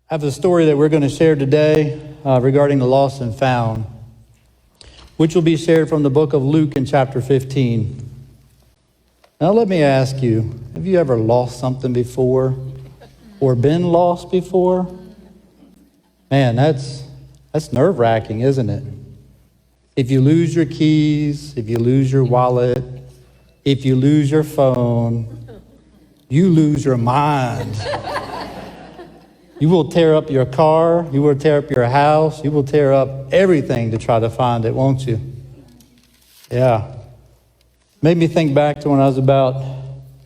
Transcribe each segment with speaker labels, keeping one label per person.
Speaker 1: I have a story that we're going to share today regarding the lost and found, which will be shared from the book of Luke in chapter 15. Now let me ask you, have you ever lost something before or been lost before? Man, that's nerve-wracking, isn't it? If you lose your keys, if you lose your wallet, if you lose your phone, you lose your mind. You will tear up your car, you will tear up your house, you will tear up everything to try to find it, won't you? Yeah. Made me think back to when I was about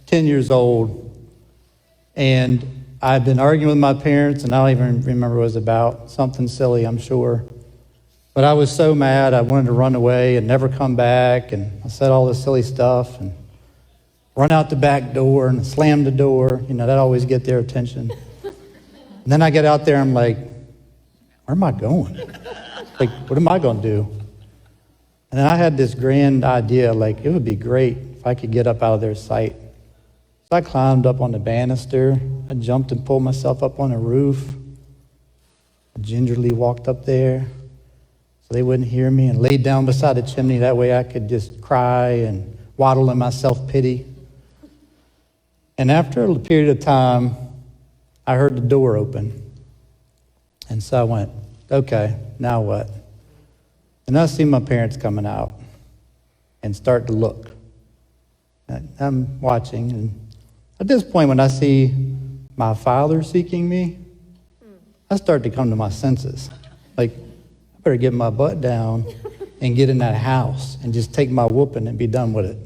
Speaker 1: 10 years old, and I'd been arguing with my parents, and I don't even remember what it was about. Something silly, I'm sure. But I was so mad, I wanted to run away and never come back, and I said all this silly stuff, and run out the back door and slam the door. You know, that always get their attention. And then I get out there, I'm like, where am I going? Like, what am I going to do? And then I had this grand idea, like, it would be great if I could get up out of their sight. So I climbed up on the banister. I jumped and pulled myself up on the roof. I gingerly walked up there so they wouldn't hear me, and laid down beside the chimney. That way I could just cry and waddle in my self-pity. And after a period of time, I heard the door open. And so I went, okay, now what? And I see my parents coming out and start to look. I'm watching, and at this point when I see my father seeking me, I start to come to my senses. Like, I better get my butt down and get in that house and just take my whooping and be done with it.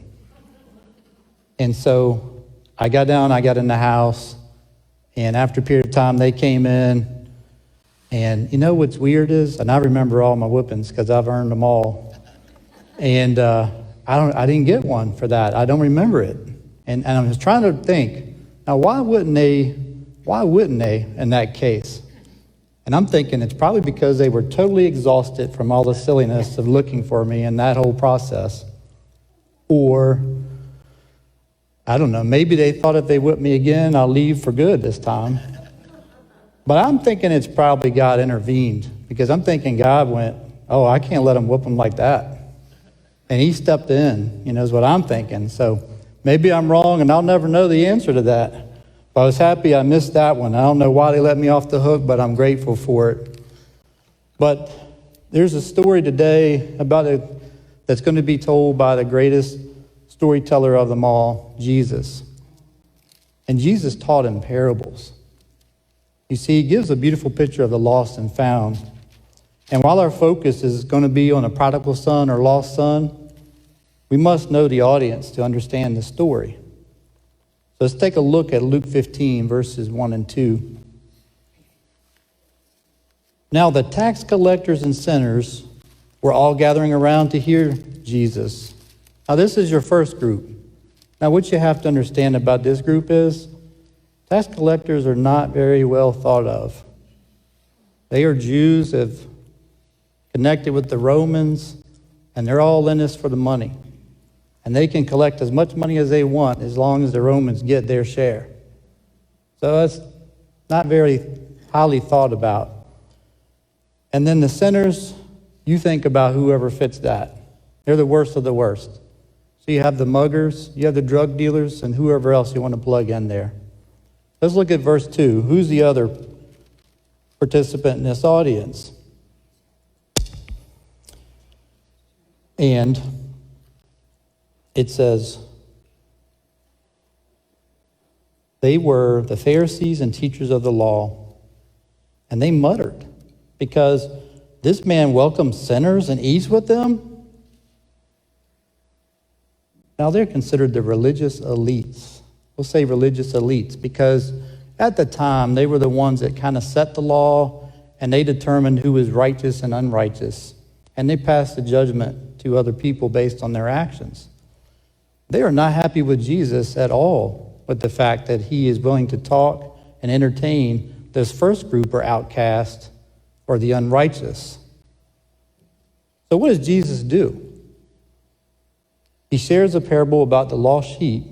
Speaker 1: And so I got down, I got in the house, and after a period of time, they came in. And you know what's weird is, and I remember all my whoopings because I've earned them all. And I didn't get one for that. I don't remember it. And I was trying to think, now why wouldn't they in that case? And I'm thinking it's probably because they were totally exhausted from all the silliness of looking for me and that whole process. Or I don't know, maybe they thought if they whip me again, I'll leave for good this time. But I'm thinking it's probably God intervened, because I'm thinking God went, oh, I can't let them whoop them like that. And he stepped in, is what I'm thinking. So maybe I'm wrong, and I'll never know the answer to that. But I was happy I missed that one. I don't know why they let me off the hook, but I'm grateful for it. But there's a story today about it that's going to be told by the greatest storyteller of them all, Jesus. And Jesus taught in parables. You see, he gives a beautiful picture of the lost and found. And while our focus is going to be on a prodigal son or lost son, we must know the audience to understand the story. So let's take a look at Luke 15, verses 1 and 2. Now the tax collectors and sinners were all gathering around to hear Jesus. Now, this is your first group. Now, what you have to understand about this group is tax collectors are not very well thought of. They are Jews that have connected with the Romans, and they're all in this for the money. And they can collect as much money as they want as long as the Romans get their share. So that's not very highly thought about. And then the sinners, you think about whoever fits that. They're the worst of the worst. So you have the muggers, you have the drug dealers, and whoever else you want to plug in there. Let's look at verse 2. Who's the other participant in this audience? And it says, they were the Pharisees and teachers of the law, and they muttered, because this man welcomes sinners and eats with them? Now, they're considered the religious elites. We'll say religious elites because at the time, they were the ones that kind of set the law, and they determined who was righteous and unrighteous. And they passed the judgment to other people based on their actions. They are not happy with Jesus at all with the fact that he is willing to talk and entertain this first group or outcast or the unrighteous. So what does Jesus do? He shares a parable about the lost sheep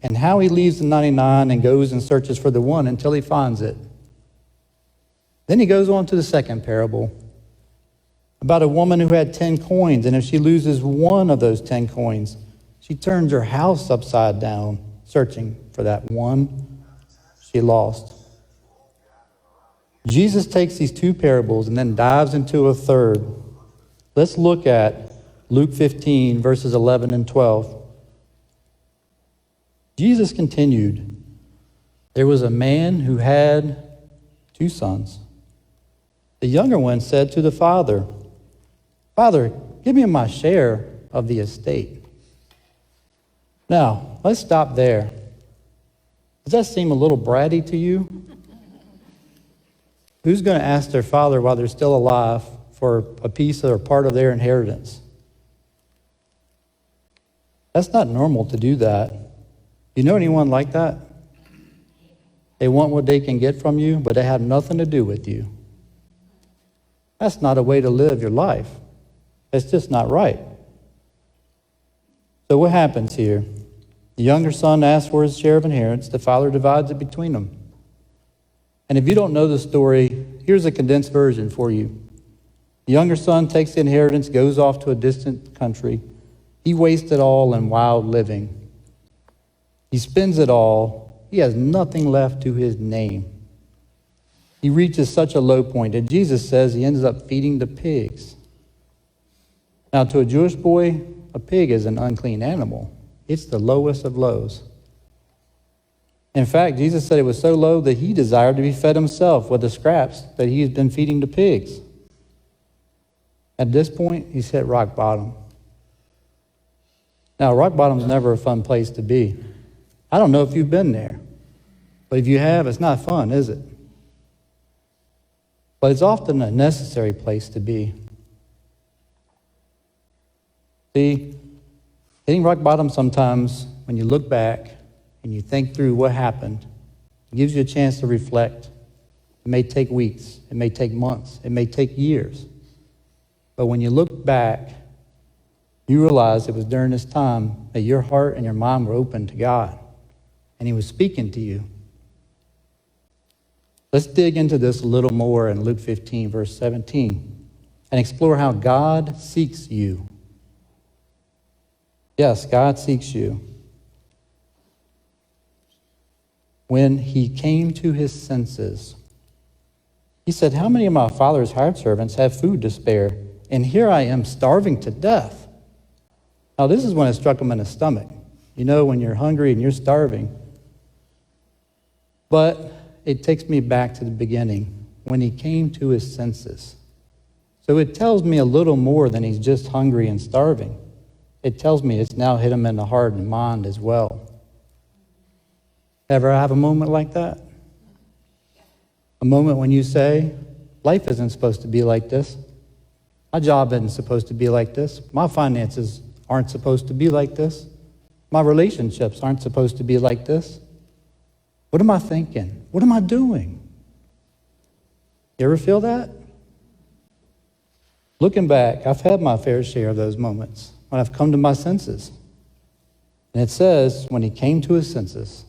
Speaker 1: and how he leaves the 99 and goes and searches for the one until he finds it. Then he goes on to the second parable about a woman who had 10 coins, and if she loses one of those 10 coins, she turns her house upside down, searching for that one she lost. Jesus takes these two parables and then dives into a third. Let's look at Luke 15, verses 11 and 12. Jesus continued, "There was a man who had 2 sons. The younger one said to the father, 'Father, give me my share of the estate.'" Now, let's stop there. Does that seem a little bratty to you? Who's going to ask their father while they're still alive for a piece or part of their inheritance? That's not normal to do that. You know anyone like that? They want what they can get from you, but they have nothing to do with you. That's not a way to live your life. It's just not right. So what happens here? The younger son asks for his share of inheritance. The father divides it between them. And if you don't know the story, here's a condensed version for you. The younger son takes the inheritance, goes off to a distant country. He wastes it all in wild living. He spends it all. He has nothing left to his name. He reaches such a low point, and Jesus says he ends up feeding the pigs. Now, to a Jewish boy, a pig is an unclean animal. It's the lowest of lows. In fact, Jesus said it was so low that he desired to be fed himself with the scraps that he has been feeding the pigs. At this point, he's hit rock bottom. Now, rock bottom's never a fun place to be. I don't know if you've been there, but if you have, it's not fun, is it? But it's often a necessary place to be. See, hitting rock bottom sometimes, when you look back and you think through what happened, it gives you a chance to reflect. It may take weeks, it may take months, it may take years. But when you look back, you realize it was during this time that your heart and your mind were open to God, and he was speaking to you. Let's dig into this a little more in Luke 15, verse 17, and explore how God seeks you. Yes, God seeks you. When he came to his senses, he said, "How many of my father's hired servants have food to spare? And here I am starving to death." Now, this is when it struck him in the stomach. You know, when you're hungry and you're starving. But it takes me back to the beginning, when he came to his senses. So it tells me a little more than he's just hungry and starving. It tells me it's now hit him in the heart and mind as well. Ever have a moment like that? A moment when you say, life isn't supposed to be like this. My job isn't supposed to be like this. My finances aren't supposed to be like this. My relationships aren't supposed to be like this. What am I thinking? What am I doing? You ever feel that? Looking back, I've had my fair share of those moments when I've come to my senses. And it says, when he came to his senses,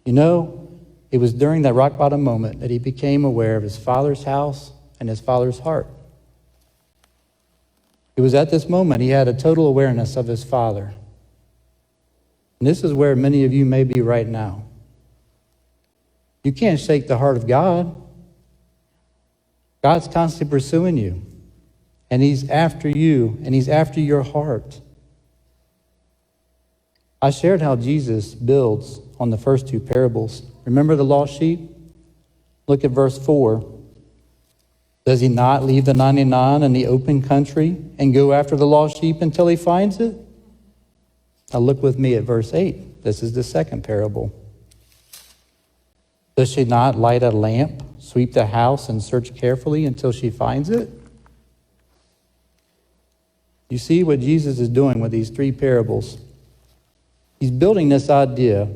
Speaker 1: you know, it was during that rock bottom moment that he became aware of his father's house and his father's heart. It was at this moment he had a total awareness of his father. And this is where many of you may be right now. You can't shake the heart of God. God's constantly pursuing you. And he's after you, and he's after your heart. I shared how Jesus builds on the first two parables. Remember the lost sheep? Look at verse 4. Does he not leave the 99 in the open country and go after the lost sheep until he finds it? Now look with me at verse 8. This is the second parable. Does she not light a lamp, sweep the house, and search carefully until she finds it? You see what Jesus is doing with these three parables. He's building this idea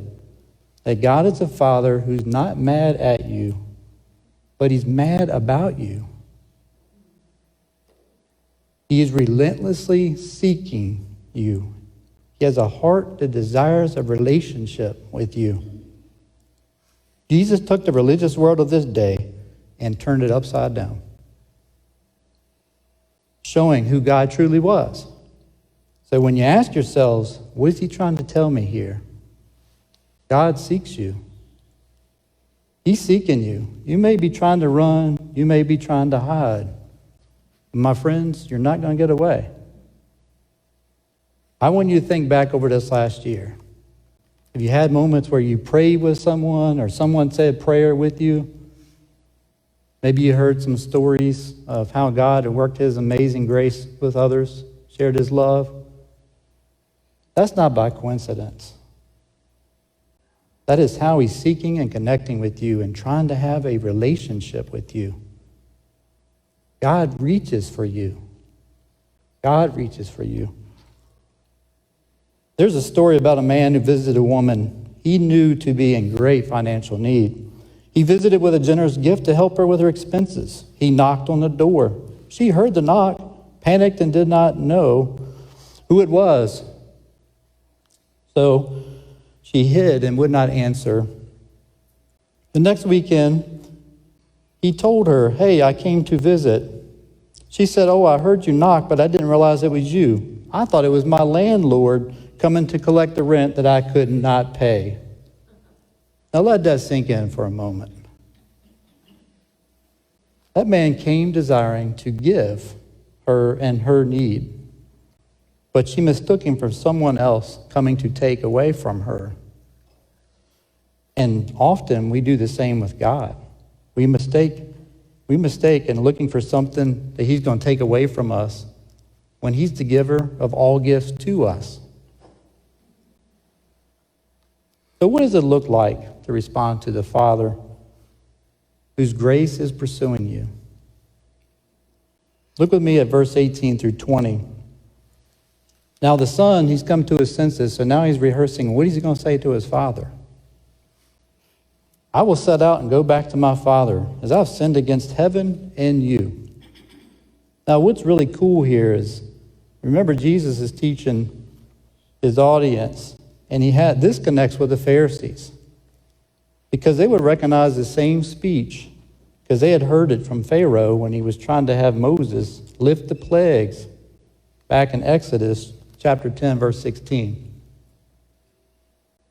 Speaker 1: that God is a father who's not mad at you, but he's mad about you. He is relentlessly seeking you. He has a heart that desires a relationship with you. Jesus took the religious world of this day and turned it upside down, showing who God truly was. So when you ask yourselves, what is he trying to tell me here? God seeks you. He's seeking you. You may be trying to run. You may be trying to hide. My friends, you're not going to get away. I want you to think back over this last year. Have you had moments where you prayed with someone or someone said prayer with you? Maybe you heard some stories of how God had worked his amazing grace with others, shared his love. That's not by coincidence. That is how he's seeking and connecting with you and trying to have a relationship with you. God reaches for you. God reaches for you. There's a story about a man who visited a woman he knew to be in great financial need. He visited with a generous gift to help her with her expenses. He knocked on the door. She heard the knock, panicked, and did not know who it was. So she hid and would not answer. The next weekend, he told her, "Hey, I came to visit." She said, "Oh, I heard you knock, but I didn't realize it was you. I thought it was my landlord coming to collect the rent that I could not pay." Now let that sink in for a moment. That man came desiring to give her and her need, but she mistook him for someone else coming to take away from her. And often we do the same with God. We mistake in looking for something that he's going to take away from us when he's the giver of all gifts to us. So what does it look like to respond to the Father whose grace is pursuing you? Look with me at verse 18 through 20. Now the son, he's come to his senses, so now he's rehearsing. What is he going to say to his father? "I will set out and go back to my father, as I've sinned against heaven and you." Now what's really cool here is, remember Jesus is teaching his audience, and this connects with the Pharisees, because they would recognize the same speech, because they had heard it from Pharaoh when he was trying to have Moses lift the plagues back in Exodus chapter 10, verse 16.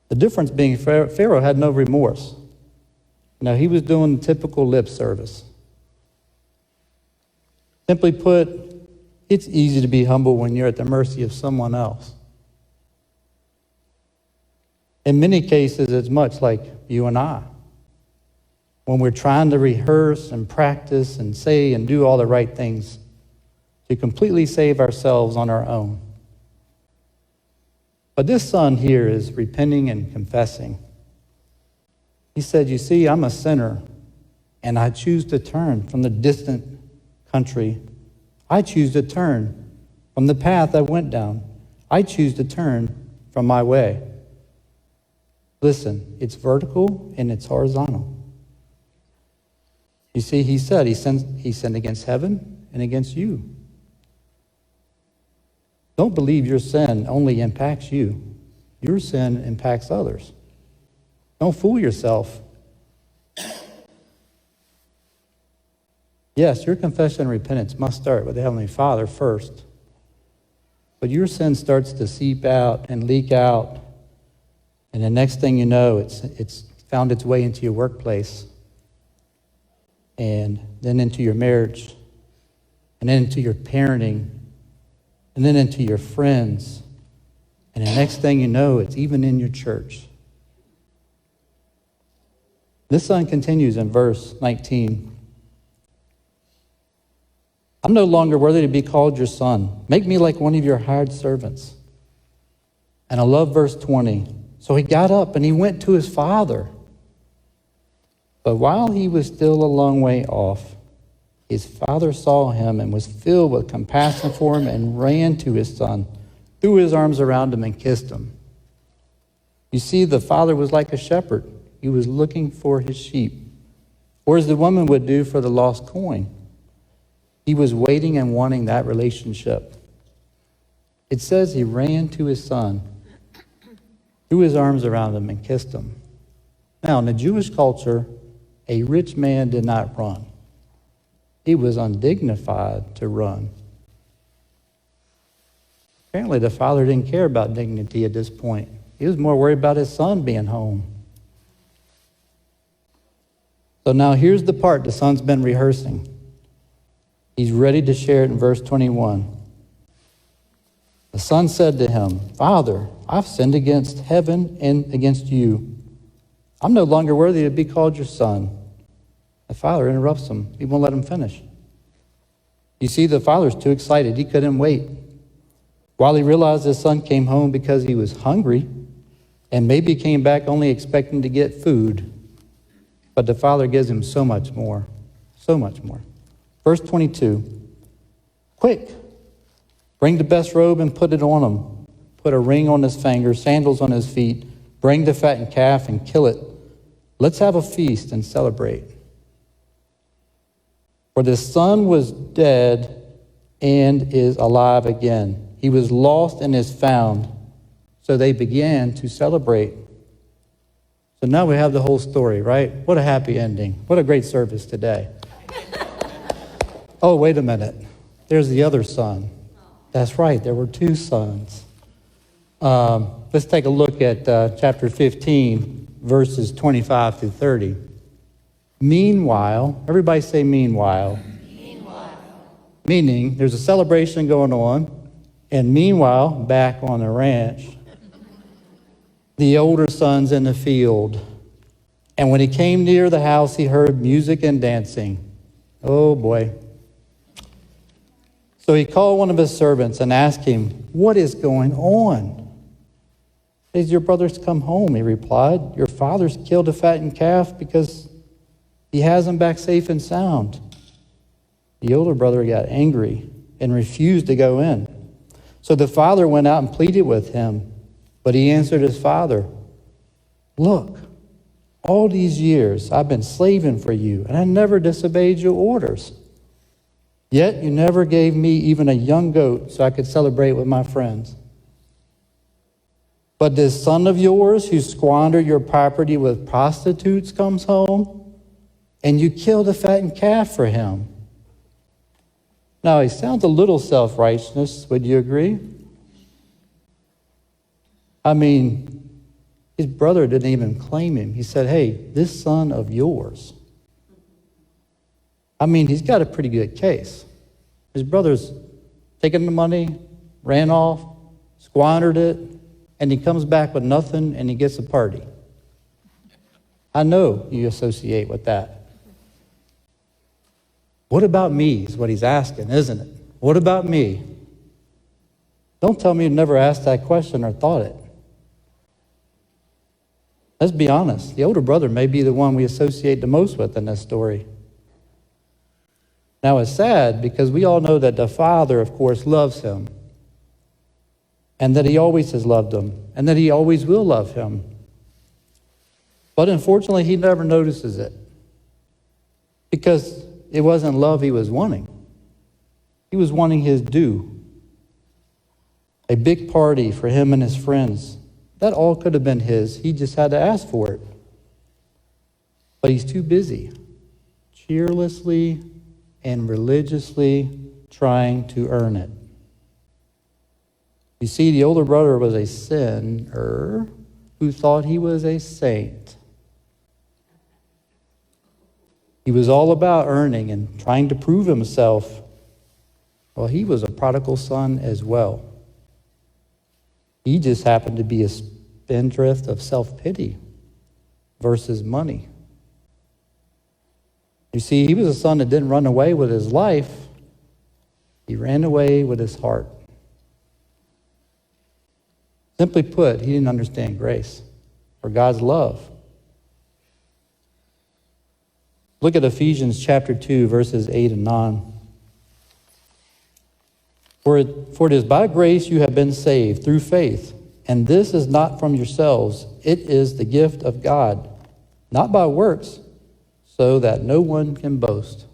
Speaker 1: The difference being Pharaoh had no remorse. Now, he was doing the typical lip service. Simply put, it's easy to be humble when you're at the mercy of someone else. In many cases, it's much like you and I. When we're trying to rehearse and practice and say and do all the right things to completely save ourselves on our own. But this son here is repenting and confessing. He said, "You see, I'm a sinner, and I choose to turn from the distant country. I choose to turn from the path I went down. I choose to turn from my way." Listen, it's vertical and it's horizontal. You see, he said he sinned against heaven and against you. Don't believe your sin only impacts you. Your sin impacts others. Don't fool yourself. Yes, your confession and repentance must start with the Heavenly Father first. But your sin starts to seep out and leak out. And the next thing you know, it's found its way into your workplace. And then into your marriage. And then into your parenting. And then into your friends. And the next thing you know, it's even in your church. This son continues in verse 19. "I'm no longer worthy to be called your son. Make me like one of your hired servants." And I love verse 20. "So he got up and he went to his father. But while he was still a long way off, his father saw him and was filled with compassion for him and ran to his son, threw his arms around him and kissed him." You see, the father was like a shepherd. He was looking for his sheep, or as the woman would do for the lost coin. He was waiting and wanting that relationship. It says he ran to his son, threw his arms around him, and kissed him. Now, in the Jewish culture, a rich man did not run. He was undignified to run. Apparently, the father didn't care about dignity at this point. He was more worried about his son being home. So now here's the part the son's been rehearsing. He's ready to share it in verse 21. The son said to him, "Father, I've sinned against heaven and against you. I'm no longer worthy to be called your son." The father interrupts him. He won't let him finish. You see, the father's too excited. He couldn't wait. While he realized his son came home because he was hungry, and maybe came back only expecting to get food, but the father gives him so much more, so much more. Verse 22, "Quick, bring the best robe and put it on him. Put a ring on his finger, sandals on his feet. Bring the fattened calf and kill it. Let's have a feast and celebrate. For the son was dead and is alive again. He was lost and is found." So they began to celebrate. So now we have the whole story, right? What a happy ending. What a great service today. Oh, wait a minute. There's the other son. That's right, there were two sons. Let's take a look at chapter 15, verses 25 through 30. Meanwhile, everybody say meanwhile. Meanwhile. Meaning there's a celebration going on, and meanwhile, back on the ranch, the older son's in the field. And when he came near the house, he heard music and dancing. Oh boy. So he called one of his servants and asked him, "What is going on?" "Has your brothers come home?" he replied. "Your father's killed a fattened calf because he has him back safe and sound." The older brother got angry and refused to go in. So the father went out and pleaded with him. But he answered his father, "Look, all these years I've been slaving for you, and I never disobeyed your orders. Yet you never gave me even a young goat so I could celebrate with my friends. But this son of yours who squandered your property with prostitutes comes home, and you killed a fattened calf for him." Now, he sounds a little self-righteous, would you agree? I mean, his brother didn't even claim him. He said, "Hey, this son of yours." I mean, he's got a pretty good case. His brother's taken the money, ran off, squandered it, and he comes back with nothing and he gets a party. I know you associate with that. What about me is what he's asking, isn't it? What about me? Don't tell me you never asked that question or thought it. Let's be honest. The older brother may be the one we associate the most with in this story. Now, it's sad because we all know that the father, of course, loves him, and that he always has loved him, and that he always will love him. But unfortunately, he never notices it because it wasn't love he was wanting. He was wanting his due. A big party for him and his friends. That all could have been his. He just had to ask for it. But he's too busy, cheerlessly and religiously trying to earn it. You see, the older brother was a sinner who thought he was a saint. He was all about earning and trying to prove himself. Well, he was a prodigal son as well. He just happened to be a spendthrift of self-pity versus money. You see, he was a son that didn't run away with his life. He ran away with his heart. Simply put, he didn't understand grace or God's love. Look at Ephesians chapter 2, verses 8 and 9. For it is by grace you have been saved through faith, and this is not from yourselves. It is the gift of God, not by works, so that no one can boast.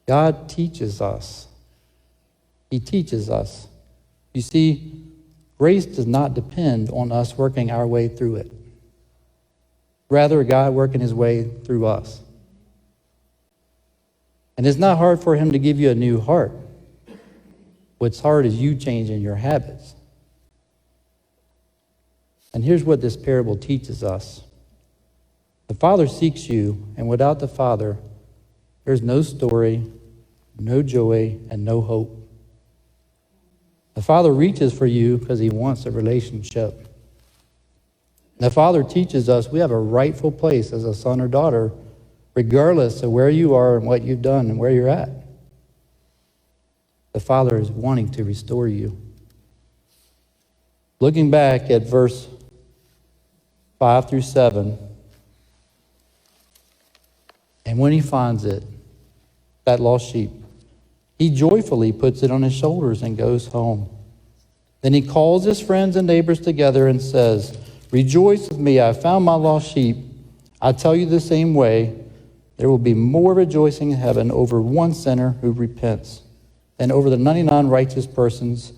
Speaker 1: God teaches us. He teaches us. You see, grace does not depend on us working our way through it. Rather, God working his way through us. And it's not hard for him to give you a new heart. What's hard is you changing your habits. And here's what this parable teaches us. The Father seeks you, and without the Father, there's no story, no joy, and no hope. The Father reaches for you because he wants a relationship. The Father teaches us we have a rightful place as a son or daughter, regardless of where you are and what you've done and where you're at. The Father is wanting to restore you. Looking back at verse 5 through 7, and when he finds it, that lost sheep, he joyfully puts it on his shoulders and goes home. Then he calls his friends and neighbors together and says, "Rejoice with me, I found my lost sheep. I tell you the same way, there will be more rejoicing in heaven over one sinner who repents than over the 99 righteous persons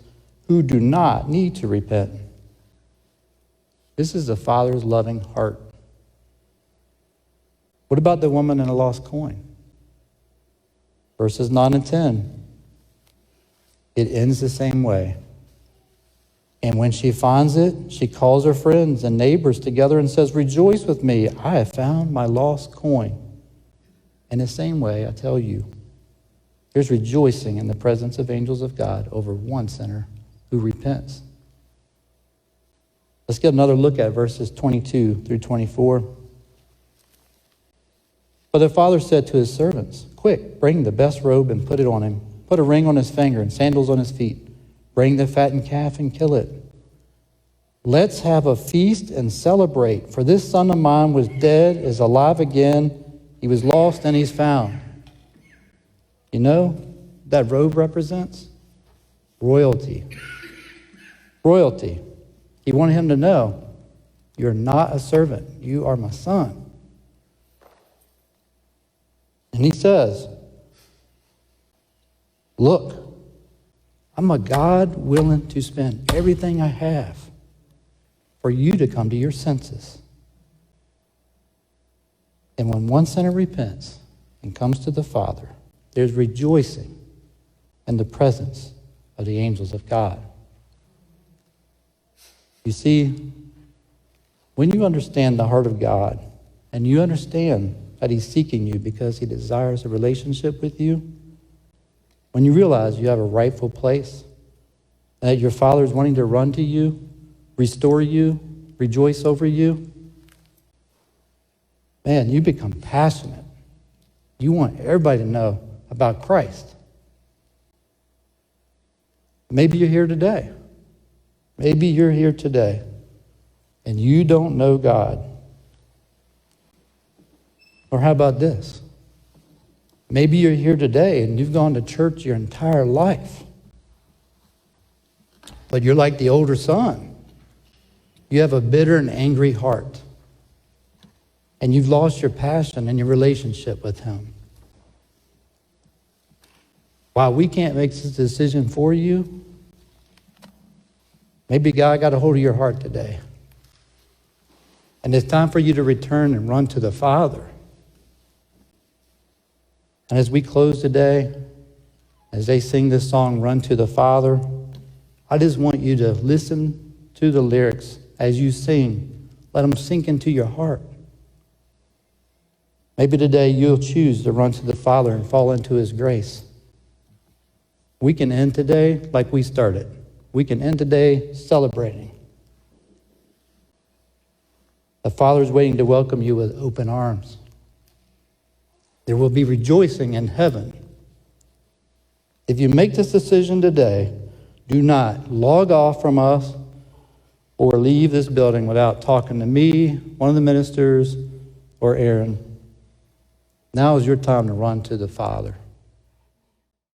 Speaker 1: who do not need to repent." This is the Father's loving heart. What about the woman and the lost coin? Verses 9 and 10. It ends the same way. And when she finds it, she calls her friends and neighbors together and says, "Rejoice with me, I have found my lost coin." In the same way, I tell you, there's rejoicing in the presence of angels of God over one sinner who repents. Let's get another look at verses 22 through 24. But the father said to his servants, "Quick, bring the best robe and put it on him. Put a ring on his finger and sandals on his feet. Bring the fattened calf and kill it. Let's have a feast and celebrate, for this son of mine was dead, is alive again. He was lost and he's found." You know, that robe represents royalty. Royalty. He wanted him to know, you're not a servant. You are my son. And he says, "Look, I'm a God willing to spend everything I have for you to come to your senses." And when one sinner repents and comes to the Father, there's rejoicing in the presence of the angels of God. You see, when you understand the heart of God and you understand that he's seeking you because he desires a relationship with you, when you realize you have a rightful place, and that your Father is wanting to run to you, restore you, rejoice over you, man, you become passionate. You want everybody to know about Christ. Maybe you're here today. Maybe you're here today, and you don't know God. Or how about this? Maybe you're here today and you've gone to church your entire life, but you're like the older son. You have a bitter and angry heart, and you've lost your passion and your relationship with him. While we can't make this decision for you, maybe God got a hold of your heart today. And it's time for you to return and run to the Father. And as we close today, as they sing this song, "Run to the Father," I just want you to listen to the lyrics as you sing. Let them sink into your heart. Maybe today you'll choose to run to the Father and fall into his grace. We can end today like we started. We can end today celebrating. The Father is waiting to welcome you with open arms. There will be rejoicing in heaven. If you make this decision today, do not log off from us or leave this building without talking to me, one of the ministers, or Aaron. Now is your time to run to the Father.